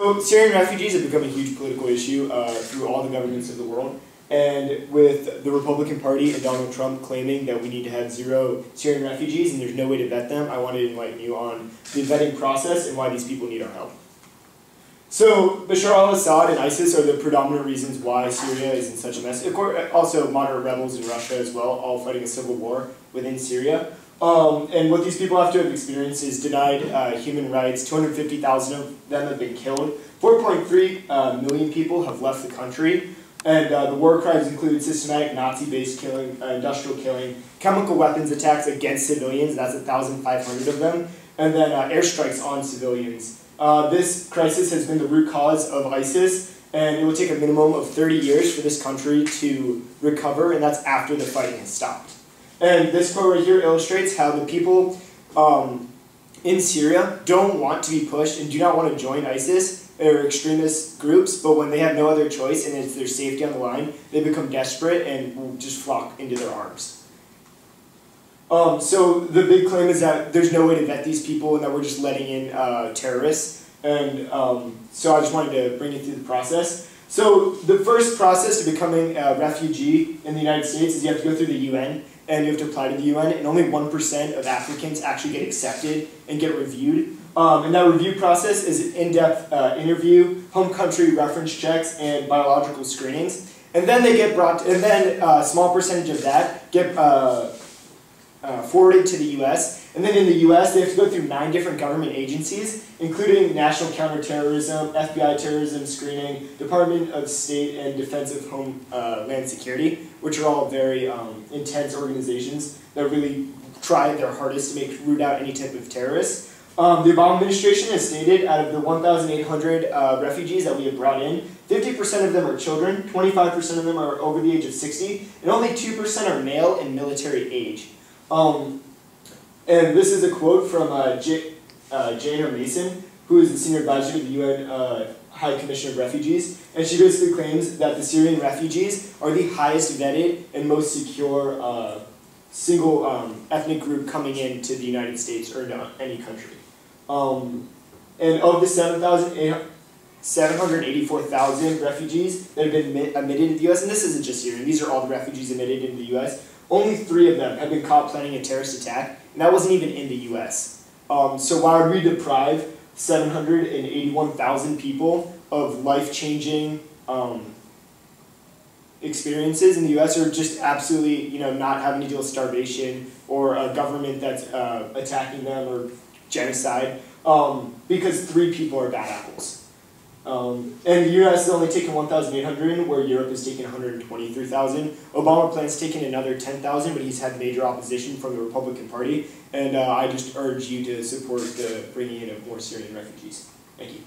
So Syrian refugees have become a huge political issue through all the governments of the world. And with the Republican Party and Donald Trump claiming that we need to have 0 Syrian refugees and there's no way to vet them, I wanted to enlighten you on the vetting process and why these people need our help. So Bashar al-Assad and ISIS are the predominant reasons why Syria is in such a mess. Of course, also moderate rebels in Russia as well, all fighting a civil war within Syria. And what these people have to have experienced is denied human rights. 250,000 of them have been killed. 4.3 million people have left the country. And the war crimes include systematic Nazi-based killing, industrial killing, chemical weapons attacks against civilians, that's 1,500 of them, and then airstrikes on civilians. This crisis has been the root cause of ISIS, and it will take a minimum of 30 years for this country to recover, and that's after the fighting has stopped. And this quote right here illustrates how the people in Syria don't want to be pushed and do not want to join ISIS or extremist groups, but when they have no other choice and it's their safety on the line, they become desperate and will just flock into their arms. So the big claim is that there's no way to vet these people and that we're just letting in terrorists. And so I just wanted to bring you through the process. So the first process to becoming a refugee in the United States is you have to go through the UN and you have to apply to the UN, and only 1% of applicants actually get accepted and get reviewed. And that review process is an in-depth interview, home country reference checks, and biological screenings. And then they get brought, and then a small percentage of that get forwarded to the U.S. And then in the U.S., they have to go through 9 different government agencies, including National Counterterrorism, FBI Terrorism Screening, Department of State and Defense of Homeland Security, which are all very intense organizations that really try their hardest to root out any type of terrorists. The Obama administration has stated out of the 1,800 refugees that we have brought in, 50% of them are children, 25% of them are over the age of 60, and only 2% are male and military age. And this is a quote from Jana Mason, who is the senior advisor to the UN High Commissioner of Refugees, and she basically claims that the Syrian refugees are the highest vetted and most secure single ethnic group coming into the United States or any country. And of the 784,000 refugees that have been admitted into the U.S., and this isn't just Syrian, these are all the refugees admitted into the U.S., only 3 of them have been caught planning a terrorist attack, and that wasn't even in the U.S. So why would we deprive 781,000 people of life-changing experiences in the U.S. or just absolutely, not having to deal with starvation or a government that's attacking them or genocide because 3 people are bad apples. And the U.S. has only taken 1,800, where Europe has taken 123,000. Obama plans to take in another 10,000, but he's had major opposition from the Republican Party. And I just urge you to support the bringing in of more Syrian refugees. Thank you.